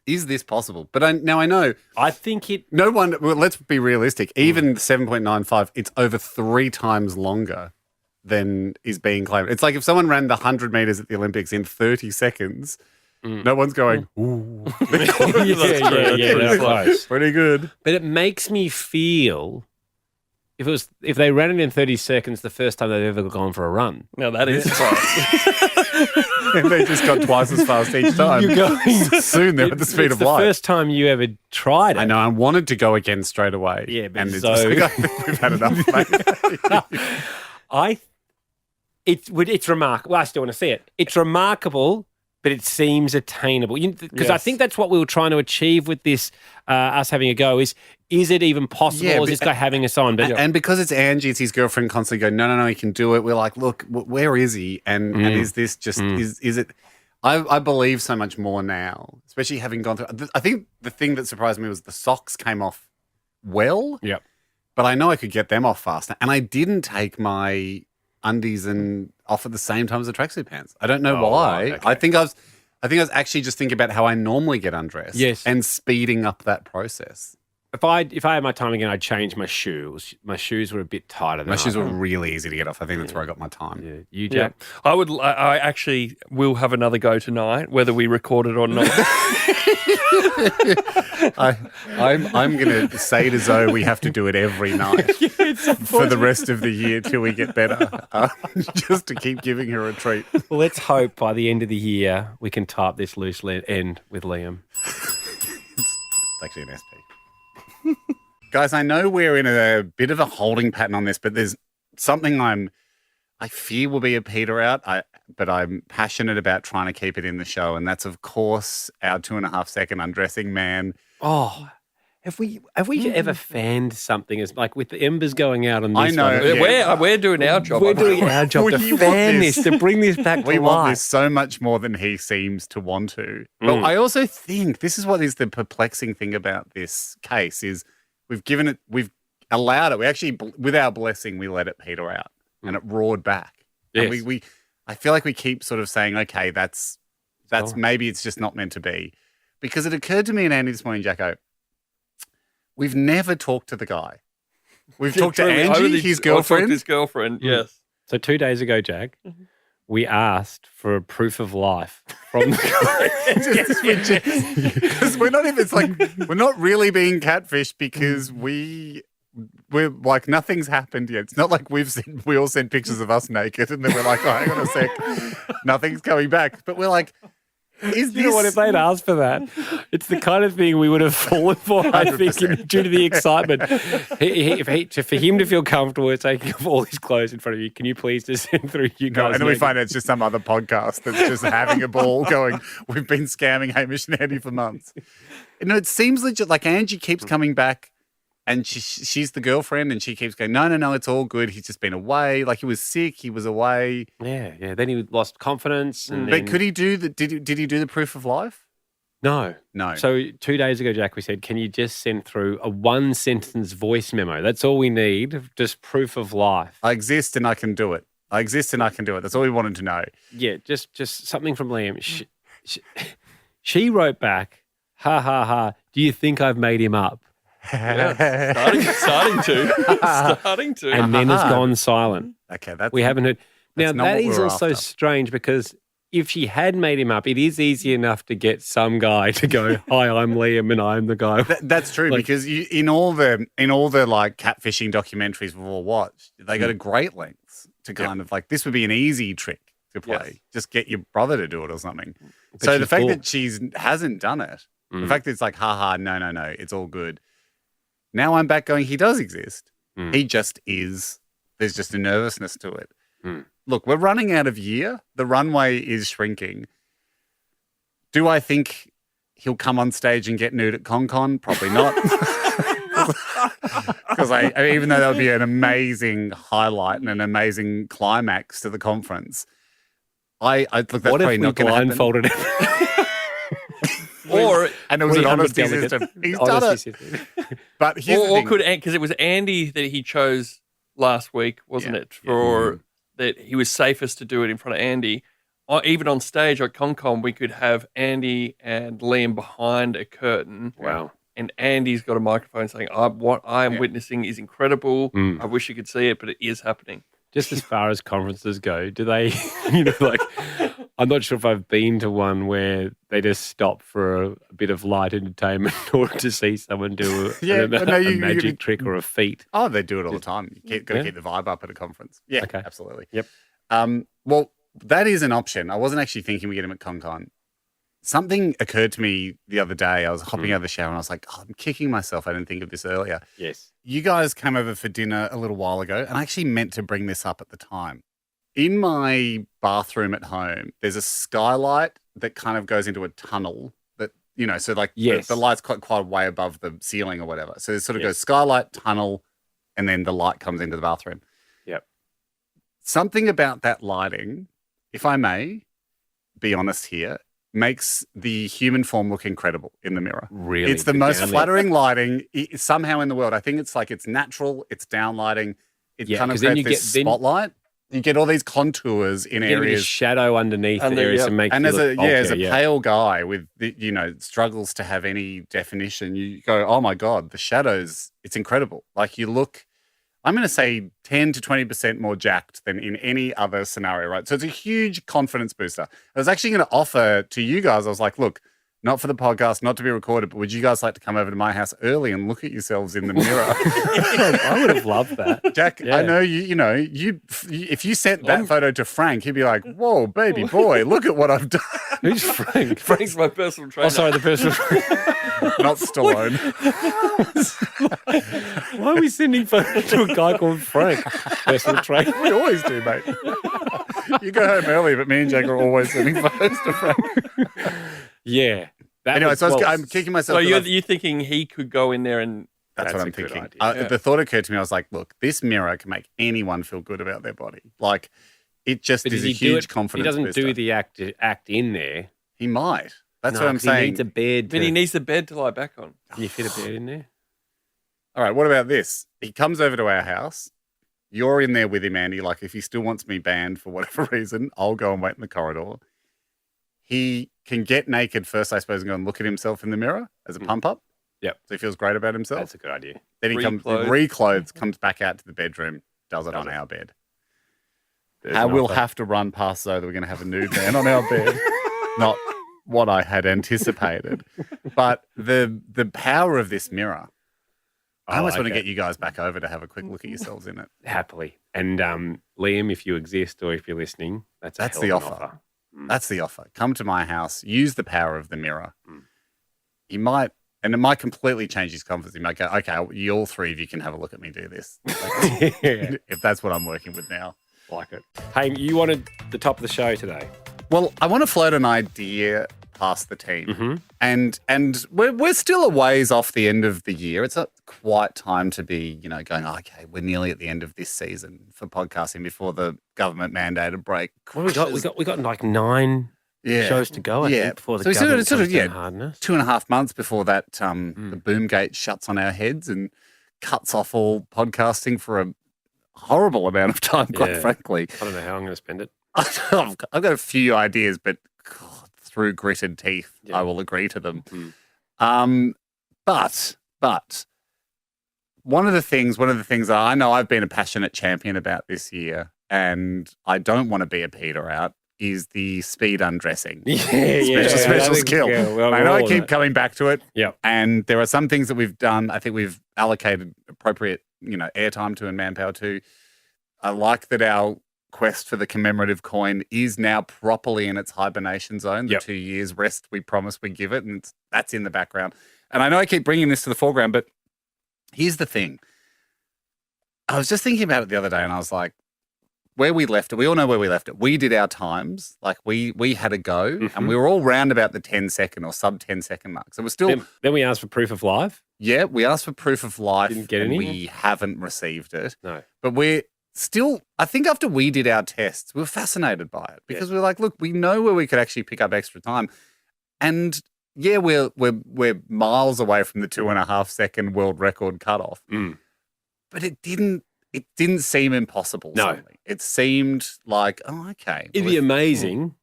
B: is this possible? But now I know.
A: I think it...
B: No one, well, let's be realistic. Even 7.95, it's over 3 times longer than is being claimed. It's like if someone ran the 100 metres at the Olympics in 30 seconds, no one's going, ooh.
A: Yeah, close.
B: Pretty good.
A: But it makes me feel... If they ran it in 30 seconds the first time they've ever gone for a run.
C: No, that is fast.
B: And they just got twice as fast each time.
A: You're going
B: soon they're at the speed of light.
A: It's the first time you ever tried it.
B: I know, I wanted to go again straight away.
A: Yeah, but
B: and it's
A: so...
B: just like, I think we've had enough, mate.
A: It's remarkable. Well, I still want to see it. It's remarkable, but it seems attainable. Because I think that's what we were trying to achieve with this, us having a go, is it even possible or is this guy having us on? But,
B: and because it's Angie, it's his girlfriend constantly going, no, he can do it. We're like, look, where is he? And is this just, is it, I believe so much more now, especially having gone through, I think the thing that surprised me was the socks came off well.
A: Yep.
B: But I know I could get them off faster. And I didn't take my undies and off at the same time as the tracksuit pants. I don't know why.
A: Right, okay.
B: I think I I think I was actually just thinking about how I normally get undressed.
A: Yes.
B: And speeding up that process.
A: If I had my time again, I'd change my shoes. My shoes were a bit tighter than
B: My shoes
A: I
B: were
A: thought.
B: really easy to get off. I think that's where I got my time.
A: Yeah. You,
C: Yeah,
A: Jack?
C: I actually will have another go tonight, whether we record it or not.
B: I'm going to say to Zoe we have to do it every night for the rest of the year till we get better, just to keep giving her a treat.
A: Well, let's hope by the end of the year we can type this loose end with Liam.
B: It's actually an SP. Guys, I know we're in a bit of a holding pattern on this, but there's something I fear will be a peter out, but I'm passionate about trying to keep it in the show, and that's, of course, our 2.5 second undressing man.
A: Oh, have we ever fanned something as like with the embers going out on this?
B: I know.
A: one?
B: Yeah.
C: We're doing our job.
A: We're doing our job to
B: We want
A: fan
B: this.
A: this, to bring this back
B: We
A: to
B: want
A: life.
B: this so much more than he seems to want to. But I also think this is what is the perplexing thing about this case is we've allowed it. We actually, with our blessing, we let it peter out and it roared back.
A: Yes.
B: And I feel like we keep sort of saying, okay, that's maybe it's just not meant to be. Because it occurred to me and Andy this morning, Jacko, we've never talked to the guy. We've talked to Angie, his girlfriend.
C: His girlfriend, yes.
A: So 2 days ago, Jack, we asked for a proof of life from the guy.
B: Because we're not even, it's like, we're not really being catfished because we're like, nothing's happened yet. It's not like we all sent pictures of us naked and then we're like, oh, hang on a sec, nothing's coming back. But we're like, is this...
A: You know what, if they'd asked for that, it's the kind of thing we would have fallen for, I think,
B: 100%.
A: due to the excitement. For him to feel comfortable with taking off all his clothes in front of you, can you please just send through you
B: No,
A: guys?
B: and then we
A: naked?
B: find out it's just some other podcast that's just having a ball going, we've been scamming Hamish and Andy for months. You know, it seems legit. Like Angie keeps coming back and she's the girlfriend and she keeps going, no, it's all good. He's just been away. Like he was sick. He was away.
A: Yeah. Then he lost confidence. And
B: But
A: then...
B: could he do did he do the proof of life?
A: No.
B: No.
A: So 2 days ago, Jack, we said, can you just send through a 1-sentence voice memo? That's all we need, just proof of life.
B: I exist and I can do it. That's all we wanted to know.
A: Yeah, just something from Liam. She wrote back, ha, ha, ha, do you think I've made him up?
C: Yeah, starting to.
A: And then has gone silent.
B: Okay, that's
A: We haven't heard. Now,
B: That's not
A: that
B: what we
A: is
B: were
A: also
B: after.
A: strange because if she had made him up, it is easy enough to get some guy to go, hi, I'm Liam and I'm the guy.
B: That's true
A: Like-
B: because in all the like catfishing documentaries we've all watched, they go to great lengths to kind of like this would be an easy trick to play.
C: Yes.
B: Just get your brother to do it or something.
A: But
B: So the
A: she's
B: fact
A: cool.
B: that she hasn't done it, the fact that it's like, ha, no, it's all good. Now I'm back going, he does exist. He just is. There's just a nervousness to it. Look, we're running out of year. The runway is shrinking. Do I think he'll come on stage and get nude at ConCon? Probably not. Because even though that would be an amazing highlight and an amazing climax to the conference, I look, that's
A: What
B: probably
A: if we
B: not going to happen.
A: blindfolded him?
C: Or
B: And it was an
A: 300
B: honesty
A: delegates.
B: system. He's done
A: Honesty
B: it.
A: system.
B: But here's the
C: or
B: thing.
C: could, because it was Andy that he chose last week, wasn't
B: Yeah.
C: it? For that he was safest to do it in front of Andy. Or even on stage at ConCon, we could have Andy and Liam behind a curtain.
A: Wow.
C: And Andy's got a microphone saying, what I am witnessing is incredible. I wish you could see it, but it is happening.
A: Just as far as conferences go, do they, I'm not sure if I've been to one where they just stop for a bit of light entertainment or to see someone do a magic trick or a feat.
B: Oh, they do it all the time. You got to keep the vibe up at a conference. Yeah,
A: Okay.
B: absolutely.
A: Yep.
B: Well, that is an option. I wasn't actually thinking we get him at ConCon. Something occurred to me the other day. I was hopping out of the shower and I was like, I'm kicking myself. I didn't think of this earlier.
A: Yes.
B: You guys came over for dinner a little while ago, and I actually meant to bring this up at the time. In my bathroom at home, there's a skylight that kind of goes into a tunnel that, so like
A: Yes.
B: the light's quite way above the ceiling or whatever. So it sort of
A: Yes.
B: goes skylight, tunnel, and then the light comes into the bathroom.
A: Yep.
B: Something about that lighting, if I may be honest here, makes the human form look incredible in the mirror.
A: Really?
B: It's the most
A: down there.
B: flattering lighting somehow in the world. I think it's like it's natural, it's downlighting. It
A: Yeah,
B: kind of
A: 'cause then
B: creates
A: you
B: this
A: get- then-
B: spotlight. you get all these contours in
A: Get a bit of
B: areas.
A: shadow underneath the areas
C: yep.
A: to make
B: And
A: you
B: as
A: look
B: as a
A: bulkier,
B: pale guy with, struggles to have any definition, you go, oh my God, the shadows, it's incredible. Like you look, I'm going to say 10 to 20% more jacked than in any other scenario, right? So it's a huge confidence booster. I was actually going to offer to you guys, I was like, look, not for the podcast, not to be recorded, but would you guys like to come over to my house early and look at yourselves in the mirror?
A: I would have loved that.
B: Jack,
A: Yeah.
B: I know if you sent that photo to Frank, he'd be like, whoa, baby boy, look at what I've done.
A: Who's Frank?
C: Frank's my personal trainer.
A: Oh, sorry, the person.
B: Not Stallone.
A: Why are we sending photos to a guy called Frank? Personal trainer.
B: We always do, mate. You go home early, but me and Jack are always sending photos to Frank.
A: Yeah.
B: Anyway, so I'm kicking myself.
C: So you're thinking he could go in there and
B: That's what
A: a
B: I'm
A: good
B: thinking.
A: idea.
B: The thought occurred to me. I was like, look, this mirror can make anyone feel good about their body. Like, it just
A: But
B: is
A: does
B: a
A: he do
B: huge
A: it?
B: confidence
A: He doesn't
B: booster.
A: do the act in there.
B: He might. That's
A: No,
B: what I'm
A: 'cause
B: saying.
A: He needs a bed.
C: but he needs the bed to lie back on.
A: Can you fit a bed in there?
B: All right, what about this? He comes over to our house. You're in there with him, Andy. Like, if he still wants me banned for whatever reason, I'll go and wait in the corridor. He can get naked first, I suppose, and go and look at himself in the mirror as a pump up.
A: Yep.
B: So he feels great about himself.
A: That's a good idea.
B: Then he reclothes, comes back out to the bedroom, does it on our bed. We'll have to run past so that we're going to have a nude man on our bed. Not what I had anticipated. But the power of this mirror, I almost want to get you guys back over to have a quick look at yourselves in it.
A: Happily. And Liam, if you exist or if you're listening, that's
B: the
A: hell of an
B: offer. That's the offer. Come to my house, use the power of the mirror. He might, and it might completely change his confidence. He might go, okay, you all three of you can have a look at me do this. If that's what I'm working with now.
A: Like it. Hey, you wanted the top of the show today.
B: Well, I want to float an idea past the team.
A: Mm-hmm.
B: And we're still a ways off the end of the year. It's not quite time to be, going, okay, we're nearly at the end of this season for podcasting before the government mandated break.
A: What have we got? We got like 9 shows to go, I think, before the government comes down hard on us.
B: 2.5 months before that the boom gate shuts on our heads and cuts off all podcasting for a horrible amount of time, quite frankly.
A: I don't know how I'm going to spend it.
B: I've got a few ideas, but God, through gritted teeth, I will agree to them. But one of the things that I know I've been a passionate champion about this year, and I don't want to be a peter out, is the speed undressing. Special skill. I know I keep coming back to it.
A: Yeah.
B: And there are some things that we've done. I think we've allocated appropriate, airtime to and manpower to. I like that our quest for the commemorative coin is now properly in its hibernation zone. The 2 years rest we promised we give it, and that's in the background. And I know I keep bringing this to the foreground, but here's the thing. I was just thinking about it the other day, and I was like, where we left it, we all know where we left it. We did our times, like we had a go, and we were all round about the 10-second or sub 10-second mark. So we're still.
A: Then we asked for proof of life.
B: Yeah, we asked for proof of life.
A: Didn't get
B: and
A: any.
B: we haven't received it.
A: No.
B: But we're still, I think after we did our tests, we were fascinated by it because we were like, look, we know where we could actually pick up extra time. And yeah, we're miles away from the 2.5 second world record cutoff. But it didn't seem impossible.
A: No.
B: Suddenly. It seemed like, oh, okay.
A: It'd be amazing.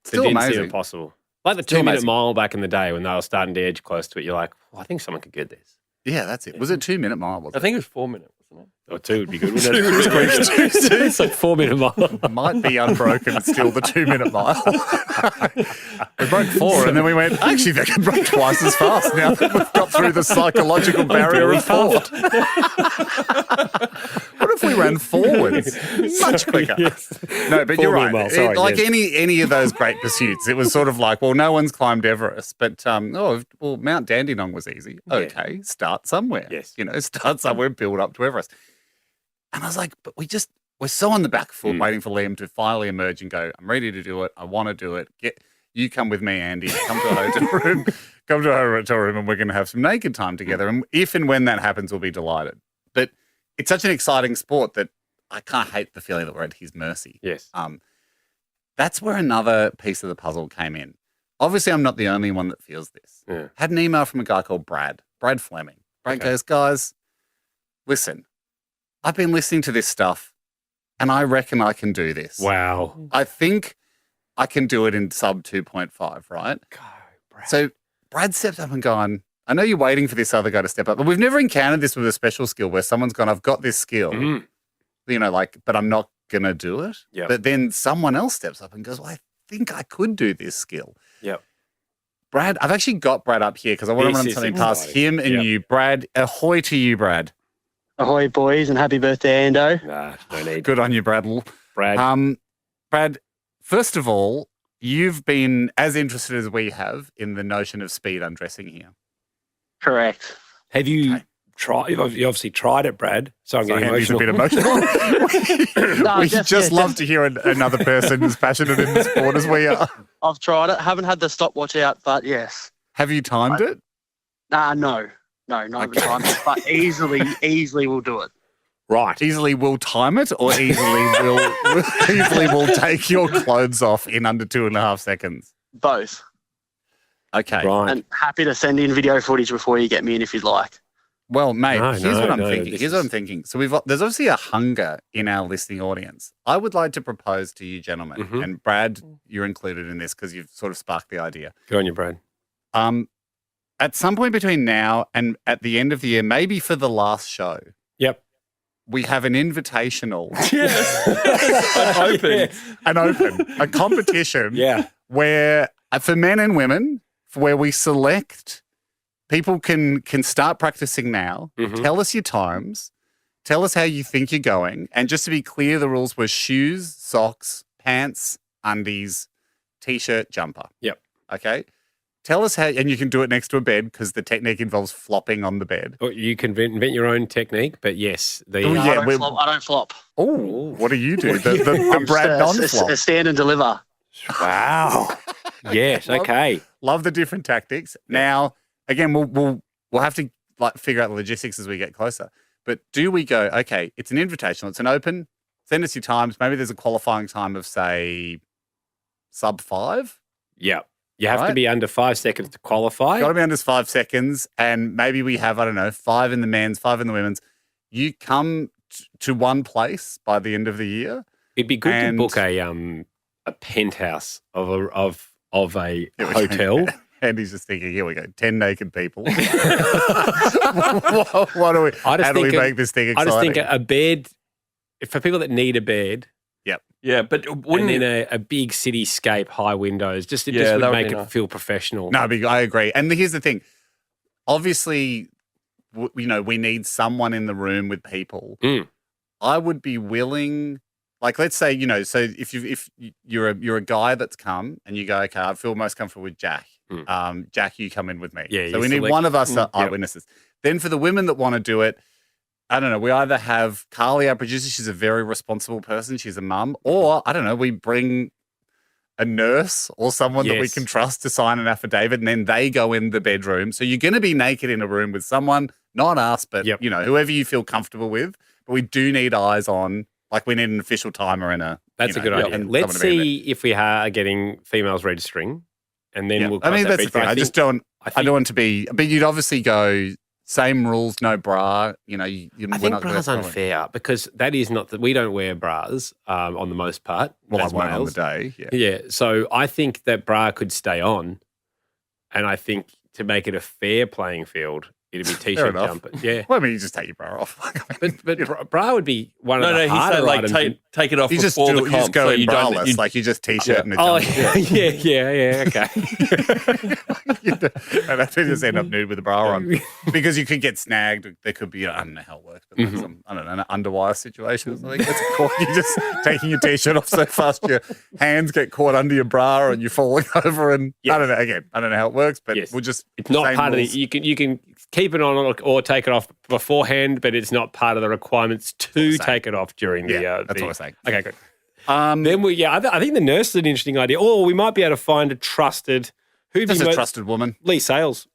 B: Still
A: it didn't
B: amazing.
A: seem impossible. Like the
B: Still
A: 2-minute
B: amazing.
A: mile back in the day when they were starting to edge close to it. You're like, well, I think someone could get this.
B: Yeah, that's it. Was it 2-minute mile? Was
C: I
B: it?
C: think it was 4 minutes, wasn't it?
A: Or 2 would be good, wouldn't it? It's like 4-minute mile.
B: Might be unbroken, still the 2-minute mile. We broke 4 and then we went, actually, they can break twice as fast now that we've got through the psychological barrier of 4. What if we ran forwards? Much quicker. No, but you're
A: 4
B: right.
A: mile, sorry,
B: like
A: yes.
B: any of those great pursuits, it was sort of like, well, no one's climbed Everest, but Mount Dandenong was easy. Okay, start somewhere.
A: Yes.
B: Start somewhere, build up to Everest. And I was like, but we're so on the back foot waiting for Liam to finally emerge and go, I'm ready to do it. I want to do it. You come with me, Andy. Come to a hotel room. Come to a hotel room and we're going to have some naked time together. And if and when that happens, we'll be delighted. But it's such an exciting sport that I can't hate the feeling that we're at his mercy.
A: Yes.
B: That's where another piece of the puzzle came in. Obviously, I'm not the only one that feels this.
A: Yeah.
B: Had an email from a guy called Brad Fleming. Brad goes, guys, listen, I've been listening to this stuff and I reckon I can do this.
A: Wow.
B: I think I can do it in sub 2.5, right?
A: Go, Brad.
B: So Brad stepped up and gone, I know you're waiting for this other guy to step up, but we've never encountered this with a special skill where someone's gone, I've got this skill, but I'm not going to do it.
A: Yep.
B: But then someone else steps up and goes, well, I think I could do this skill.
A: Yep.
B: Brad, I've actually got Brad up here because I want to run something past him and you. Brad, ahoy to you, Brad.
H: Ahoy, boys, and happy birthday, Ando.
A: Nah, no need.
B: Good on you, Brad. Brad, first of all, you've been as interested as we have in the notion of speed undressing here.
H: Correct.
I: Have you tried? You obviously tried it, Brad. So I'm getting
B: Andy's
I: emotional.
B: a bit emotional. We just love to hear another person as passionate in the sport as we are.
H: I've tried it. Haven't had the stopwatch out, but yes.
B: Have you timed it?
H: No, not the time. But easily we'll do it.
I: Right.
B: Easily will time it, or easily will take your clothes off in under 2.5 seconds.
H: Both.
B: Okay.
I: Right.
H: And happy to send in video footage before you get me in if you'd like.
B: Well, mate, here's what I'm
I: no,
B: thinking. Here's what I'm thinking. So there's obviously a hunger in our listening audience. I would like to propose to you, gentlemen, and Brad, you're included in this because you've sort of sparked the idea.
A: Good on you, Brad.
B: At some point between now and at the end of the year, maybe for the last show,
A: Yep.
B: we have an invitational, a competition, where for men and women, where we select. People can start practicing now. Tell us your times. Tell us how you think you're going. And just to be clear, the rules were shoes, socks, pants, undies, T-shirt, jumper.
A: Yep.
B: Okay? Tell us how, and you can do it next to a bed because the technique involves flopping on the bed.
A: Or you can invent your own technique, but yes.
H: I don't flop.
B: Oh, what do you do? The Brad non-flop.
H: Stand and deliver.
A: Wow. Yes, okay.
B: Love the different tactics. Now, again, we'll have to figure out the logistics as we get closer. But do we go, okay, it's an invitational, it's an open, send us your times. Maybe there's a qualifying time of, say, sub 5?
A: Yep. You have to be under 5 seconds to qualify.
B: Got to be under 5 seconds. And maybe we have, 5 in the men's, 5 in the women's. You come to one place by the end of the year.
A: It'd be good to book a penthouse of a hotel.
B: Andy's just thinking, here we go, 10 naked people. How do we make this thing exciting?
A: I just think a bed, for people that need a bed.
B: Yep.
C: Yeah, but
A: and then a big cityscape, high windows, just would make it feel professional.
B: No, I agree. And here's the thing. Obviously, we need someone in the room with people. I would be willing... let's say, so if you're a guy that's come and you go, okay, I feel most comfortable with Jack. Jack, you come in with me.
A: Yeah,
B: so we need one of us eyewitnesses. Then for the women that want to do it, I don't know, we either have Carly, our producer, she's a very responsible person, she's a mum, or, I don't know, we bring a nurse or someone that we can trust to sign an affidavit, and then they go in the bedroom. So you're going to be naked in a room with someone, not us, but, whoever you feel comfortable with. But we do need eyes on. We need an official timer and a...
A: That's a good idea. Let's see if we are getting females registering, and then we'll...
B: that's the thing. I don't want to be... But you'd obviously go, same rules, no bra. I
A: think bra's unfair because that is not... we don't wear bras on the most part.
B: Well, I
A: as
B: won't on
A: males.
B: the day.
A: Yeah. So I think that bra could stay on, and I think to make it a fair playing field... It'd be T-shirt jumper. Yeah.
B: Well, you just take your bra off.
A: But bra would be one of the harder items.
C: Take it off
B: you
C: before the comp.
B: You just go in braless, you just T-shirt and a jumper.
A: Okay.
B: And that's just end up nude with a bra on. Because you could get snagged. There could be, I don't know how it works, but there's some, an underwire situation or something. You're just taking your T-shirt off so fast your hands get caught under your bra and you're falling over and I don't know. Again, I don't know how it works, but we'll just...
A: It's not part of the... You can keep it on or take it off beforehand, but it's not part of the requirements to take it off during the...
B: that's what I'm saying.
A: Okay, good. Then I think the nurse is an interesting idea. Or we might be able to find a trusted...
B: Just a trusted woman.
A: Lee Sales.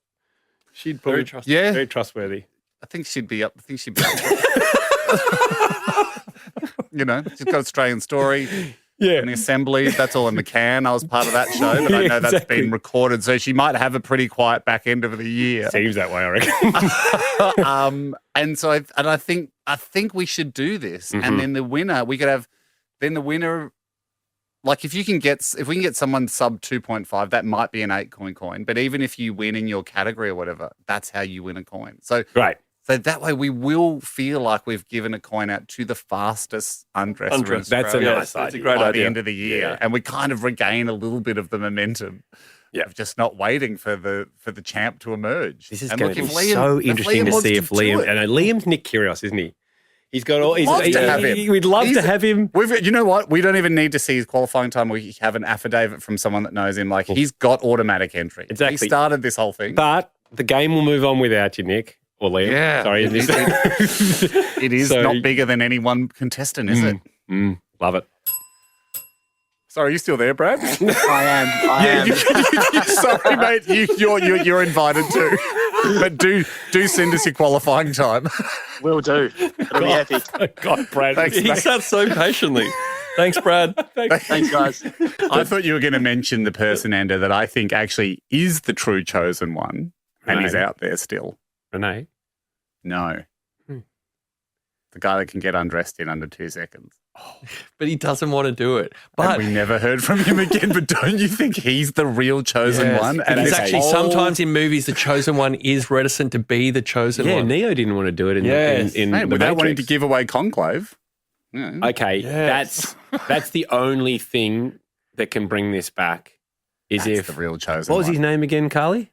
A: She'd probably very trustworthy.
B: I think she'd be up. She's got Australian Story.
A: Yeah.
B: an assembly. That's all in the can. I was part of that show, but I know that's been recorded. So she might have a pretty quiet back end of the year.
A: Seems that way, I reckon.
B: And so I think we should do this.
A: Mm-hmm.
B: And then the winner, we could have the winner. Like if we can get someone sub 2.5, that might be an 8 coin. But even if you win in your category or whatever, that's how you win a coin. So
A: Right.
B: So that way we will feel like we've given a coin out to the fastest undresser.
C: Undress.
A: That's a
B: Australia
A: nice
C: That's a
A: idea.
C: great
B: by
C: idea.
B: the end of the year.
A: Yeah.
B: And we kind of regain a little bit of the momentum.
A: Yeah.
B: Of just not waiting for the champ to emerge.
A: This is
B: And
A: going to
B: look,
A: be
B: if Liam-
A: so
B: if
A: interesting to
B: wants
A: see if
B: do
A: Liam.
B: it-
A: And Liam's Nick Kyrgios, isn't he? He's got all.
B: Love to have him.
A: We'd love to
B: He's-
A: have him.
B: You know what? We don't even need to see his qualifying time. We have an affidavit from someone that knows him. Like, he's got automatic entry.
A: Exactly.
B: He started this whole thing.
A: But the game will move on without you, Nick or Liam.
B: Yeah.
A: Sorry,
B: It is
A: So-
B: not bigger than any one contestant, is it?
A: Love it.
B: Sorry, are you still there, Brad?
H: I am.
B: Sorry, mate. You're invited too. But do send us your qualifying time.
H: Will do. It'll be epic.
A: God, Brad.
B: Thanks,
C: He
B: mate.
C: sat so patiently. Thanks, Brad.
H: Thanks, guys.
B: I thought you were going to mention the person, Ender, that I think actually is the true chosen one, and he's
A: Renee.
B: out there still.
A: Renee.
B: No. The guy that can get undressed in under 2 seconds.
C: But he doesn't want to do it.
B: And
C: But
B: we never heard from him again. But don't you think he's the real chosen
C: Yes.
B: one?
C: And he's
B: this
C: actually
B: whole-
C: sometimes in movies the chosen one is reticent to be the chosen
A: Yeah,
C: one.
A: Neo didn't want to do it in
C: Yes.
A: in
B: Mate,
A: the
B: without wanting to
A: Matrix.
B: give away Conclave. Yeah.
A: Okay,
C: Yes.
A: that's the only thing that can bring this back. Is
B: That's
A: if
B: the real chosen
A: what was
B: one.
A: his name again, Carly?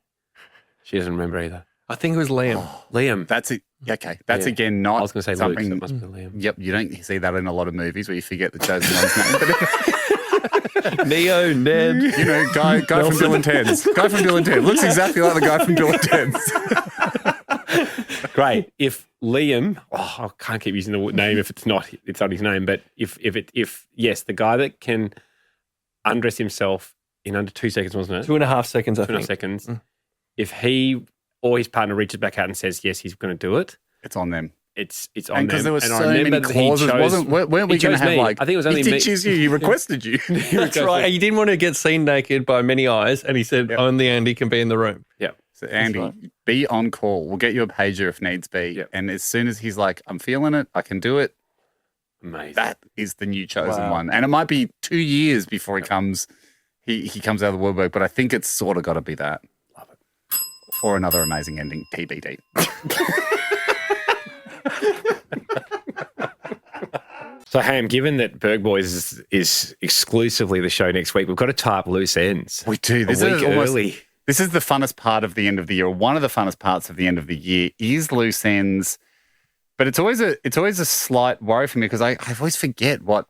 A: She doesn't remember either.
C: I think it was Liam.
A: Liam.
B: That's it. Okay, that's
A: Yeah.
B: again
A: I
B: not
A: was going to say Luke.
B: something.
A: So it must be Liam.
B: Yep, you don't see that in a lot of movies where you forget the chosen one's name. But
C: Neo, Ned.
B: you know, guy from Bill and Ted's. Guy from Bill and Ted looks exactly like the guy from Bill and Ted's.
A: Great. If Liam, I can't keep using the name if it's not his name, but if yes, the guy that can undress himself in under 2 seconds, wasn't it?
C: 2.5 seconds, I
A: 2.5
C: think.
A: seconds. If he or his partner reaches back out and says yes, he's going to do it.
B: It's on them.
A: It's on
B: And because
A: them.
B: there were
A: And I
B: so
A: remember
B: many
A: that he
B: clauses,
A: chose-
B: weren't we
A: he
B: going to
A: chose
B: have
A: me.
B: like?
A: I think it was only
B: he
A: me.
B: did choose you. He requested you.
C: That's right. He didn't want to get seen naked by many eyes, and he said only Andy can be in the room.
A: Yeah.
B: So Andy, be on call. We'll get you a pager if needs be.
A: Yep.
B: And as soon as he's like, I'm feeling it, I can do it.
A: Amazing.
B: That is the new chosen
C: Wow.
B: one. And it might be 2 years before he comes. He comes out of the woodwork, but I think it's sort of got to be that. Love it. Or another amazing ending, TBD.
A: So, Ham, given that Berg Boys is exclusively the show next week, we've got to tie up loose ends.
B: We do.
A: A week early.
B: This is the funnest part of the end of the year. One of the funnest parts of the end of the year is loose ends, but it's always a slight worry for me because I always forget what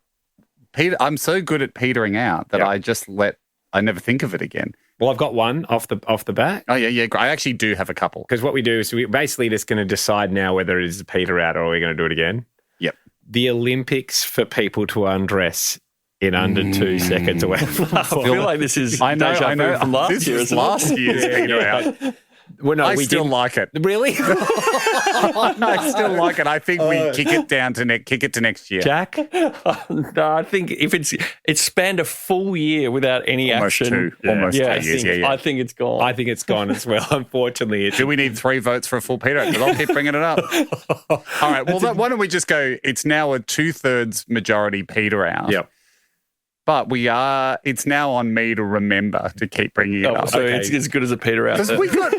B: Peter. I'm so good at petering out that
A: Yep.
B: I never think of it again.
A: Well, I've got one off the bat.
B: Oh yeah. I actually do have a couple.
A: Because what we do is we're basically just going to decide now whether it is a Peter out or we're going to do it again.
B: Yep.
A: The Olympics for people to undress in under 2 seconds away from the
C: I feel like this is deja vu from last
B: This
C: year.
B: is
C: isn't it?
B: last year's Peter out.
A: Well, no,
B: I
A: we
B: still
A: didn't.
B: like it.
A: Really?
B: I still like it. I think we kick it to next year.
A: Jack?
C: No, I think if it's spanned a full year without any
B: Almost
C: action.
B: two. Almost
C: Yeah,
B: 2 years. Yeah.
C: I think it's gone.
A: I think it's gone as well, unfortunately.
B: Do we need 3 votes for a full Peter? Because I'll keep bringing it up. All right. Well, why don't we just go? It's now a 2/3 majority Peter out.
A: Yep.
B: But it's now on me to remember to keep bringing it up.
C: so
A: okay.
C: it's as good as a Peter out.
B: Because we got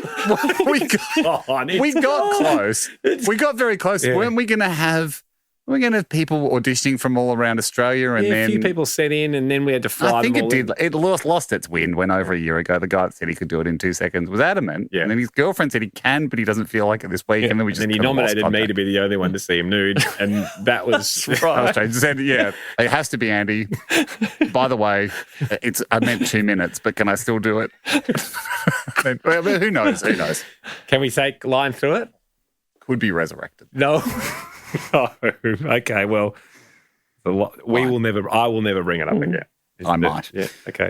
B: close. We got very close.
A: Yeah.
B: Weren't we going to have? We're going to have people auditioning from all around Australia, and
A: Yeah,
B: then
A: a few people sent in, and then we had to fly
B: I think
A: them
B: it
A: all
B: did.
A: in.
B: It lost its wind when over a year ago the guy that said he could do it in 2 seconds was adamant.
A: Yeah.
B: And then his girlfriend said he can, but he doesn't feel like it this week.
A: Yeah.
B: And then we just
A: he
B: kind of lost
A: nominated me
B: contact.
A: to be the only one to see him nude, and that was
B: That was strange. He said, yeah, it has to be Andy. By the way, I meant 2 minutes, but can I still do it? Well, who knows? Who knows?
A: Can we say line through it?
B: Could be resurrected.
A: No. No. Okay. Well, I will never bring it up again.
B: I might.
A: Yeah. Okay.